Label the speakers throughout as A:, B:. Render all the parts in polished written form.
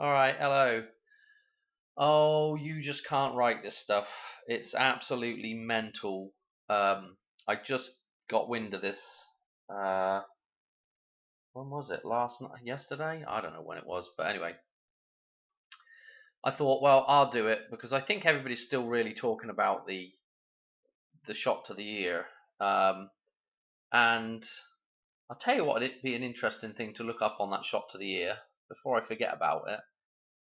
A: All right, hello. Oh, you just can't write this stuff. It's absolutely mental. I just got wind of this. Uh, when was it? Last night? Yesterday? I don't know when it was, but anyway, I thought, well, I'll do it because I think everybody's still really talking about the shot to the ear. Um, and I'll tell you what, it'd be an interesting thing to look up on that shot to the ear before I forget about it.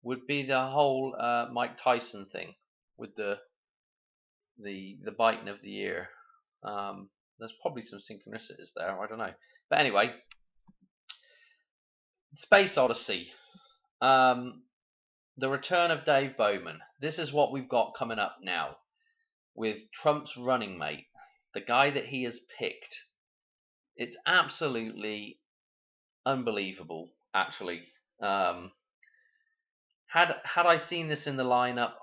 A: Would be the whole Mike Tyson thing with the biting of the ear. There's probably some synchronicities there. I don't know, but anyway, Space Odyssey. Um, the return of Dave Bowman. This is what we've got coming up now with Trump's running mate, the guy that he has picked. It's absolutely unbelievable, actually. Um, had I seen this in the lineup,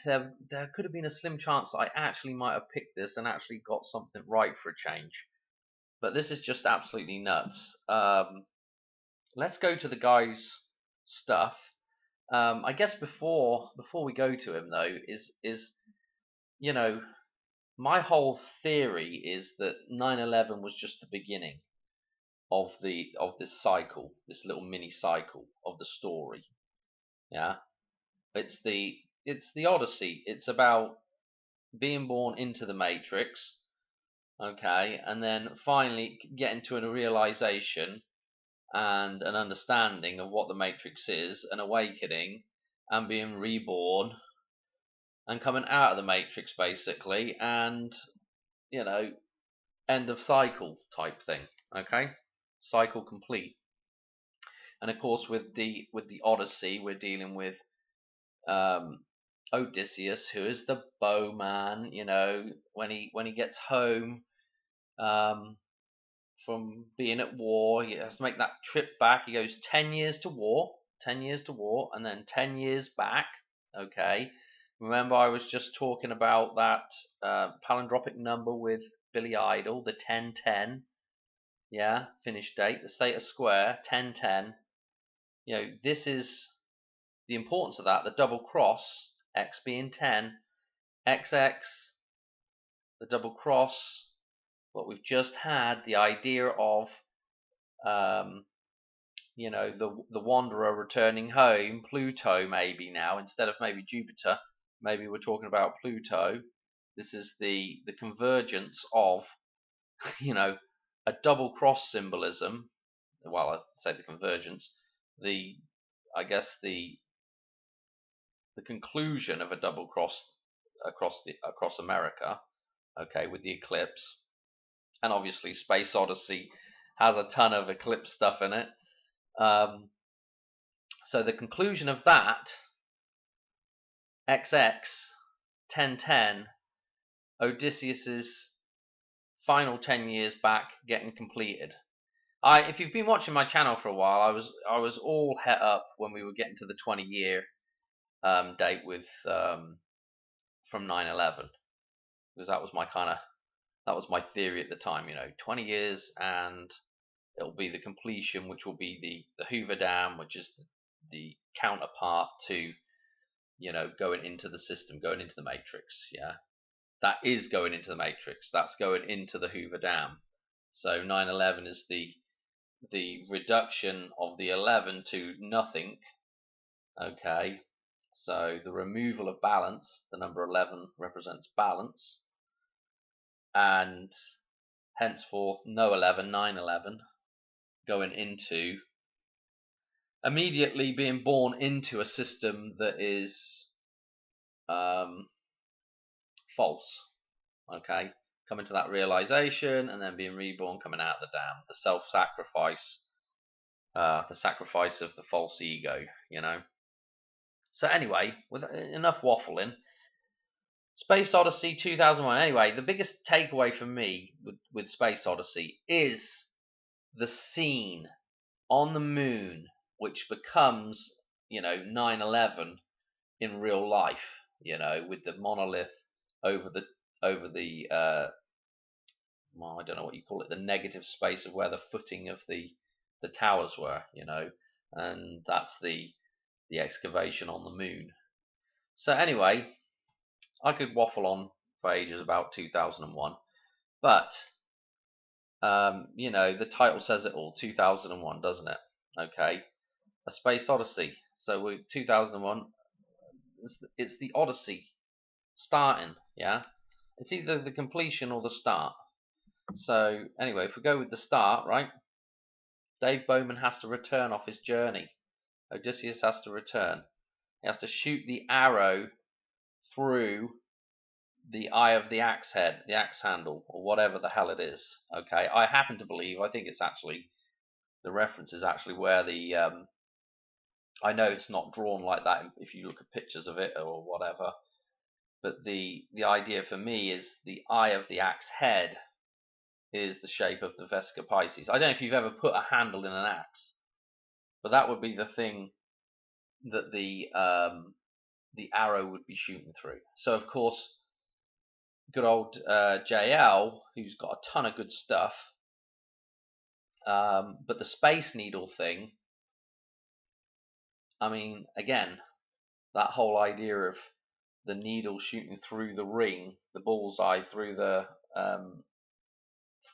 A: there could have been a slim chance that I actually might have picked this and actually got something right for a change. But this is just absolutely nuts. Let's go to the guy's stuff. I guess before we go to him though, is you know my whole theory is that 9/11 was just the beginning of this cycle, this little mini cycle of the story. Yeah, it's the Odyssey. It's about being born into the Matrix, okay, and then finally getting to a realization and an understanding of what the Matrix is, an awakening, and being reborn and coming out of the Matrix basically, and you know, end of cycle type thing. Okay, cycle complete. And of course, with the Odyssey, we're dealing with um, Odysseus, who is the bowman. When he gets home um, from being at war. He has to make that trip back. He goes 10 years to war, 10 years to war, and then 10 years back. Okay. Remember, I was just talking about that palindromic number with Billy Idol, the 1010. Yeah, finish date, the status square, 1010. This is the importance of that. The double cross, X being 10, XX, the double cross, what we've just had, the idea of um, the wanderer returning home, Pluto maybe now, instead of maybe Jupiter, maybe we're talking about Pluto. This is the convergence of you know a double cross symbolism. Well, I'd say the convergence, the I guess the conclusion of a double cross across America, okay, with the eclipse. And obviously Space Odyssey has a ton of eclipse stuff in it. So the conclusion of that, XX 1010, Odysseus's final 10 years back getting completed. If you've been watching my channel for a while, I was all het up when we were getting to the 20-year date with from 9/11, because that was my theory at the time. 20 years and it'll be the completion, which will be the Hoover Dam, which is the counterpart to going into the system, going into the Matrix. Yeah, that is going into the Matrix. That's going into the Hoover Dam. So 9/11 is the reduction of the 11 to nothing. Okay, so the removal of balance. The number 11 represents balance, and henceforth no 11, 9/11, going into immediately being born into a system that is um, false. Okay, coming to that realization and then being reborn, coming out of the dam, the self-sacrifice, the sacrifice of the false ego. So anyway, with enough waffling, Space Odyssey 2001. Anyway, the biggest takeaway for me with Space Odyssey is the scene on the moon, which becomes 9/11 in real life. With the monolith over the well, I don't know what you call it, the negative space of where the footing of the towers were. And that's the the excavation on the moon. So anyway, I could waffle on for ages about 2001, but the title says it all. 2001, doesn't it? Okay, A Space Odyssey. So we 2001. It's the Odyssey starting. Yeah, it's either the completion or the start. So anyway, if we go with the start, right? Dave Bowman has to return off his journey. Odysseus has to return. He has to shoot the arrow through the eye of the axe head, the axe handle, or whatever the hell it is. Okay, I happen to believe, I think it's actually, the reference is actually where the, I know it's not drawn like that if you look at pictures of it or whatever, but the idea for me is the eye of the axe head is the shape of the Vesica Pisces. I don't know if you've ever put a handle in an axe, but that would be the thing that the arrow would be shooting through. So of course, good old JL, who's got a ton of good stuff, but the Space Needle thing, I mean, again, that whole idea of the needle shooting through the ring, the bullseye through the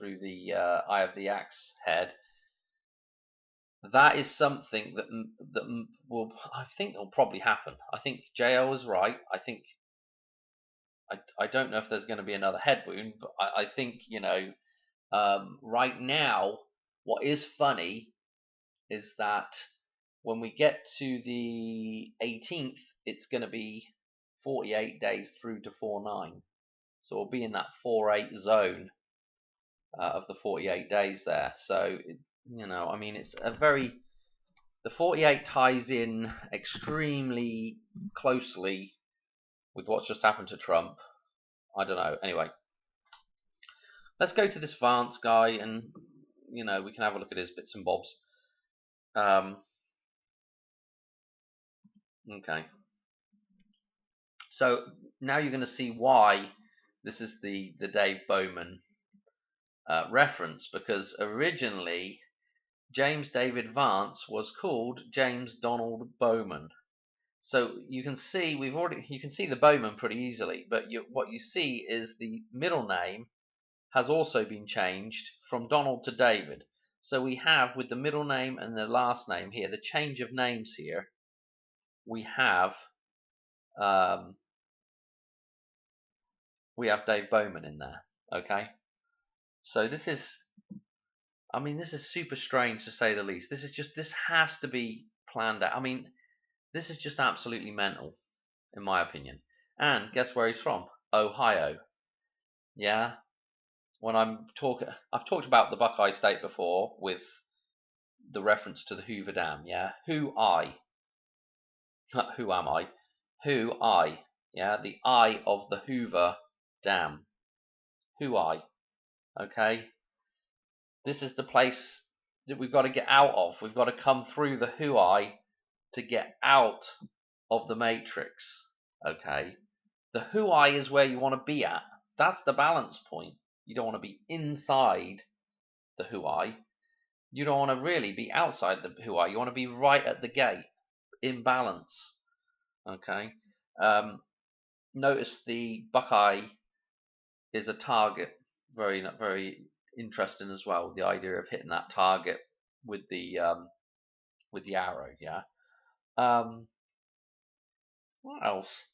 A: eye of the axe head, that is something that will, I think, will probably happen. I think JL was right. I think I don't know if there's going to be another head wound, but I think right now, what is funny is that when we get to the 18th, it's going to be 48 days through to 4/9. So we'll be in that 4/8 zone of the 48 days there. So, I mean, it's a very, the 48 ties in extremely closely with what's just happened to Trump. I don't know. Anyway, let's go to this Vance guy and, we can have a look at his bits and bobs. Okay. So now you're going to see why this is the Dave Bowman reference, because originally James David Vance was called James Donald Bowman. So you can see you can see the Bowman pretty easily, but what you see is the middle name has also been changed from Donald to David. So we have, with the middle name and the last name here, the change of names here, we have Dave Bowman in there. Okay, so this is super strange to say the least. This has to be planned out. I mean, this is just absolutely mental, in my opinion. And guess where he's from? Ohio. Yeah. I've talked about the Buckeye State before with the reference to the Hoover Dam. Yeah. Who am I? Who I? Yeah. The eye of the Hoover Dam. Who I? Okay. This is the place that we've got to get out of. We've got to come through the who I to get out of the matrix. Okay. The who I is where you want to be at. That's the balance point. You don't want to be inside the who I. You don't want to really be outside the who I. You want to be right at the gate, in balance. Okay. Notice the Buckeye is a target. Very, very interesting as well. The idea of hitting that target with the arrow. Yeah. What else?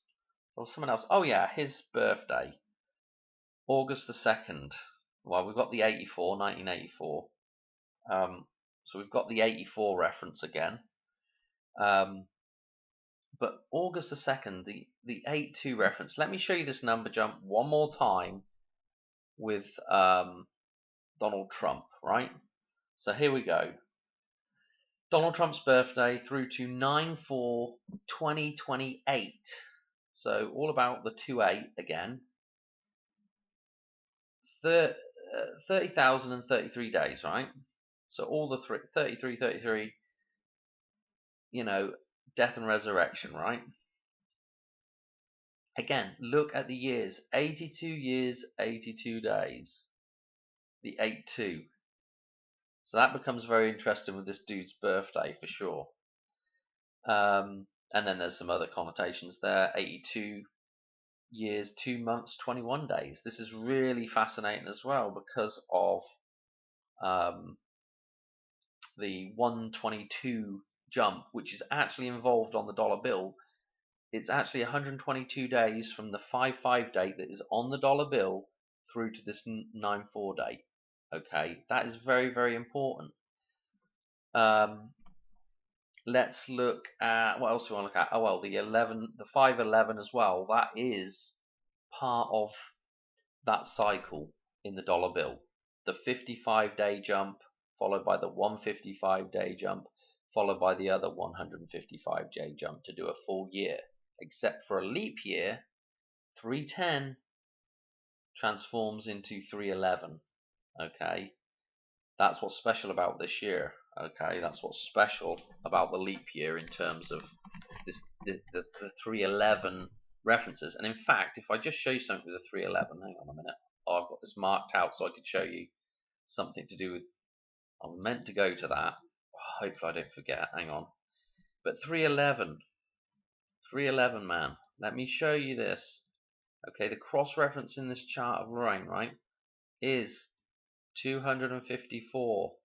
A: Or someone else. Oh yeah, his birthday, August the 2nd. Well, we've got the 1984. So we've got the 84 reference again. But August the 2nd, the 82 reference. Let me show you this number jump one more time with Donald Trump, right? So here we go. Donald Trump's birthday through to 9/4/2028. So all about the 2/8 again. 30,033 days, right? So all the 33, death and resurrection, right? Again, look at the years. 82 years, 82 days. The 8-2. So that becomes very interesting with this dude's birthday for sure. And then there's some other connotations there. 82 years, 2 months, 21 days. This is really fascinating as well because of the 122 jump, which is actually involved on the dollar bill. It's actually 122 days from the 5/5 date that is on the dollar bill through to this 9/4 date. Okay, that is very, very important. Let's look at what else we want to look at. Oh well, the 5/11 as well. That is part of that cycle in the dollar bill. The 55-day jump, followed by the 155-day jump, followed by the other 155-day jump to do a full year. Except for a leap year, 310 transforms into 311. Okay, that's what's special about this year. Okay, that's what's special about the leap year in terms of the 311 references. And in fact, if I just show you something with the 311, hang on a minute. Oh, I've got this marked out so I could show you something to do with. I was meant to go to that. Oh, hopefully I don't forget. Hang on. But 311, man. Let me show you this. Okay, the cross reference in this chart of rain, right, is 254.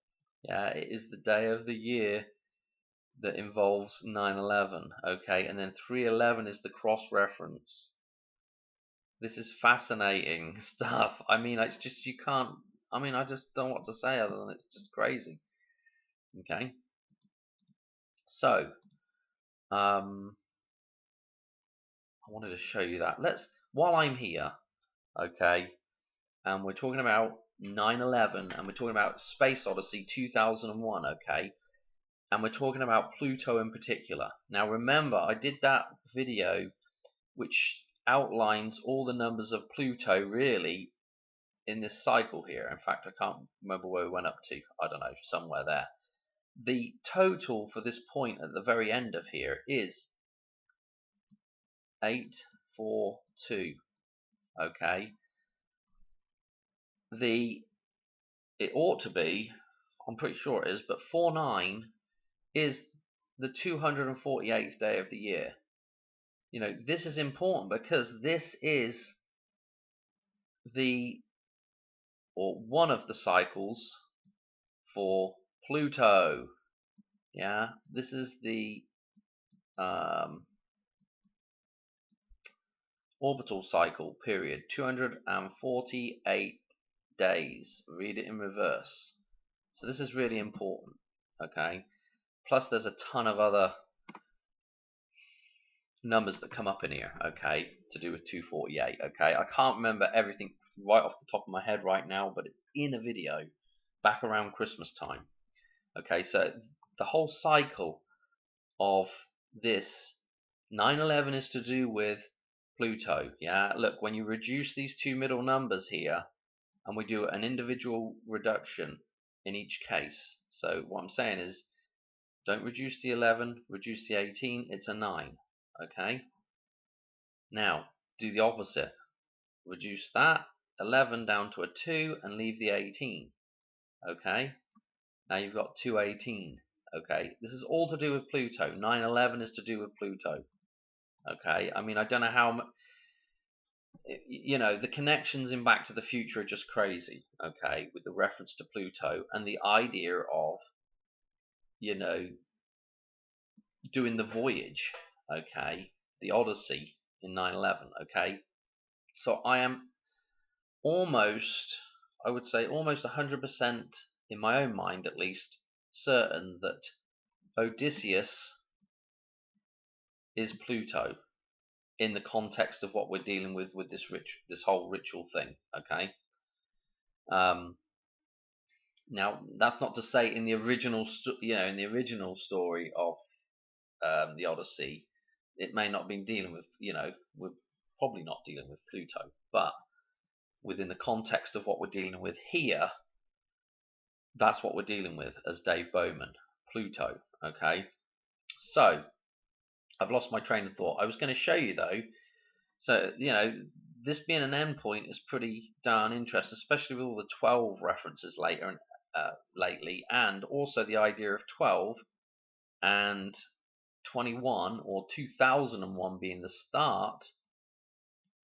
A: Yeah, it is the day of the year that involves 9/11. Okay, and then 311 is the cross reference. This is fascinating stuff. I mean, it's just you can't. I mean, I just don't know what to say other than it's just crazy. Okay, so I wanted to show you that. While I'm here, okay, and we're talking about 9/11, and we're talking about Space Odyssey 2001, okay, and we're talking about Pluto in particular. Now, remember, I did that video which outlines all the numbers of Pluto really in this cycle here. In fact, I can't remember where we went up to. I don't know, somewhere there. The total for this point at the very end of here is 842. Okay, it ought to be, I'm pretty sure it is, but 49 is the 248th day of the year. You know, this is important because this is one of the cycles for Pluto. Yeah, this is the orbital cycle period, 248 days. Read it in reverse. So this is really important. Okay, plus there's a ton of other numbers that come up in here, okay, to do with 248. Okay, I can't remember everything right off the top of my head right now, but it's in a video back around Christmas time. Okay, so the whole cycle of this 9/11 is to do with Pluto. Yeah, look, when you reduce these two middle numbers here, and we do an individual reduction in each case. So what I'm saying is, don't reduce the 11, reduce the 18, it's a 9. Okay, now do the opposite. Reduce that 11 down to a 2 and leave the 18. Okay, now you've got 218. Okay, this is all to do with Pluto. 9/11 is to do with Pluto. Okay, I mean, I don't know how, you know, the connections in Back to the Future are just crazy. Okay, with the reference to Pluto and the idea of, you know, doing the voyage. Okay, the Odyssey in 9/11. Okay, so I am almost, I would say almost 100% in my own mind at least, certain that Odysseus is Pluto in the context of what we're dealing with this whole ritual thing. Okay. Now that's not to say in the original, in the original story of the Odyssey, it may not be dealing with, we're probably not dealing with Pluto, but within the context of what we're dealing with here, that's what we're dealing with as Dave Bowman, Pluto. Okay, so I've lost my train of thought. I was going to show you though. So this being an endpoint is pretty darn interesting, especially with all the 12 references lately, and also the idea of 12 and 21 or 2001 being the start,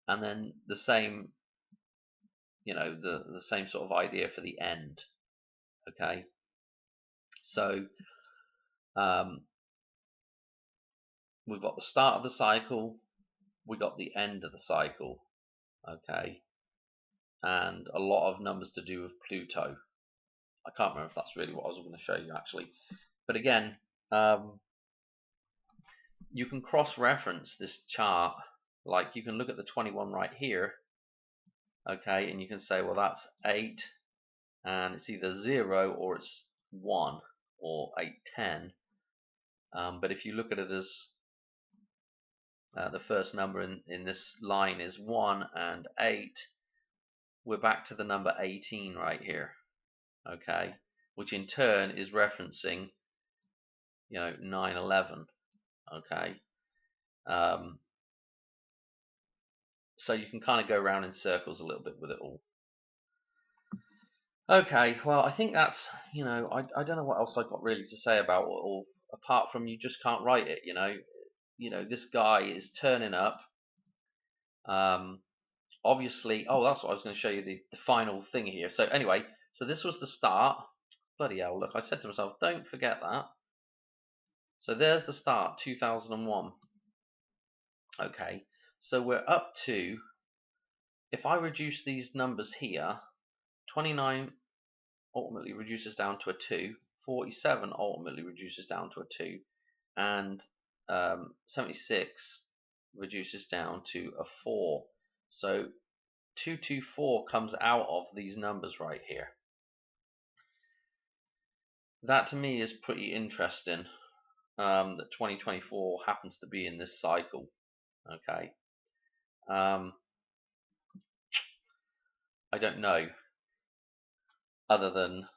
A: and then the same, the same sort of idea for the end. Okay, so we've got the start of the cycle, we got the end of the cycle. Okay, and a lot of numbers to do with Pluto. I can't remember if that's really what I was going to show you actually, but again, you can cross-reference this chart. Like you can look at the 21 right here, okay, and you can say, well, that's 8, and it's either 0 or it's 1 or 8, 10. But if you look at it as the first number in this line is 1 and 8, we're back to the number 18 right here, okay, which in turn is referencing 9/11, okay. So you can kind of go around in circles a little bit with it all. Okay, well, I think that's, I don't know what else I've got really to say about it all, apart from you just can't write it, this guy is turning up. Obviously, oh, that's what I was going to show you, the final thing here. So anyway, so this was the start. Bloody hell, look, I said to myself, don't forget that. So there's the start, 2001. Okay, so we're up to, if I reduce these numbers here, 29 ultimately reduces down to a 2, 47 ultimately reduces down to a 2, and 76 reduces down to a 4. So 224 comes out of these numbers right here. That to me is pretty interesting, that 2024 happens to be in this cycle. Okay, I don't know, other than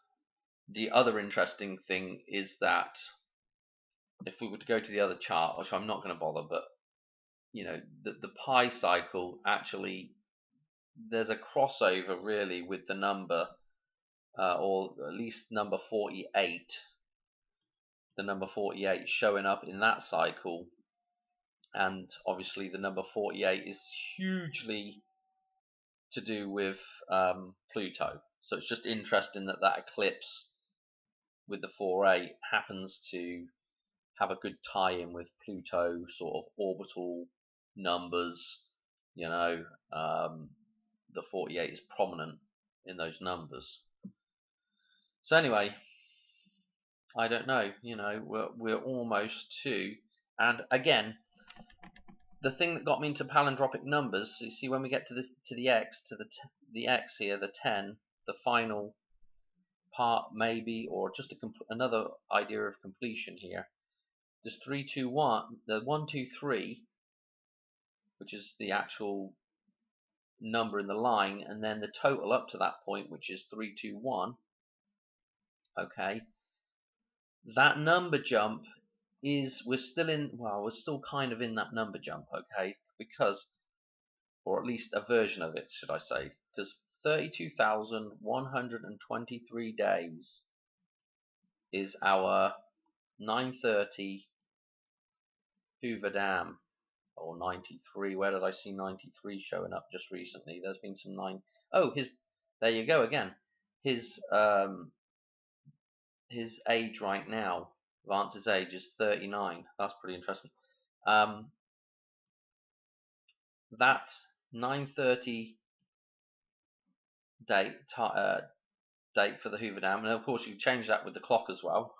A: the other interesting thing is that if we were to go to the other chart, which I'm not going to bother, but the pi cycle, actually there's a crossover really with the number, or at least number 48, the number 48 showing up in that cycle. And obviously the number 48 is hugely to do with Pluto. So it's just interesting that that eclipse with the 4-8 happens to have a good tie-in with Pluto sort of orbital numbers. The 48 is prominent in those numbers. So anyway, I don't know. We're almost to, and again, the thing that got me into palindromic numbers. You see, when we get to the x, the x here, the 10, the final part maybe, or just another idea of completion here. There's 3, 2, 1, the 1, 2, 3, which is the actual number in the line, and then the total up to that point, which is 3, 2, 1. Okay, that number jump is, we're still kind of in that number jump, okay, because, or at least a version of it, should I say, because 32,123 days is our 930 Hoover Dam, or 93. Where did I see 93 showing up just recently? There's been some there you go again. His age right now, Vance's age is 39. That's pretty interesting. That 930 date for the Hoover Dam, and of course you change that with the clock as well.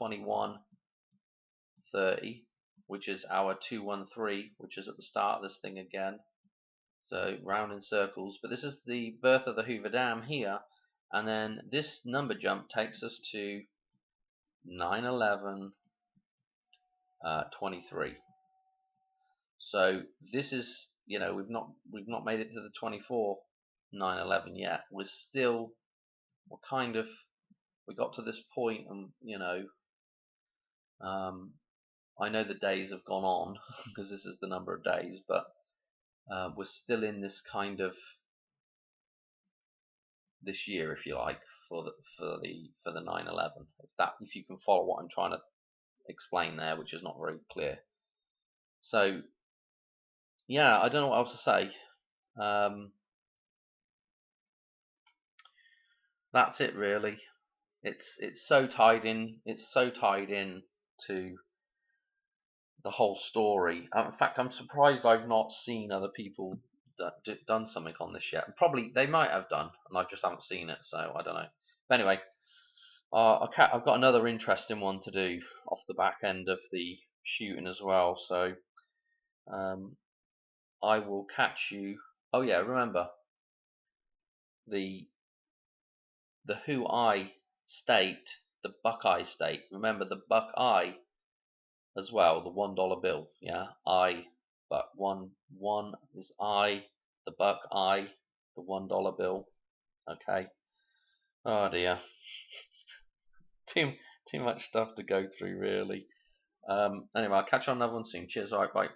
A: 21:30, which is our 213, which is at the start of this thing again. So round in circles, but this is the birth of the Hoover Dam here, and then this number jump takes us to 9/11/23. So this is, we've not made it to the 24 9/11 yet. We got to this point, and I know the days have gone on because this is the number of days, but we're still in this kind of this year, if you like, for the 9/11. If you can follow what I'm trying to explain there, which is not very clear. So yeah, I don't know what else to say. That's it really. It's so tied in. It's so tied in to the whole story. In fact, I'm surprised I've not seen other people done something on this yet. Probably they might have done, and I just haven't seen it. So I don't know. But anyway, I've got another interesting one to do off the back end of the shooting as well. So um, I will catch you. Oh yeah, remember the Who I state, the Buckeye state. Remember the Buckeye as well, the $1 bill. Yeah, but one is the Buckeye, the $1 bill. Okay. Oh dear, too too much stuff to go through really. Anyway, I'll catch you on another one soon. Cheers. All right, bye.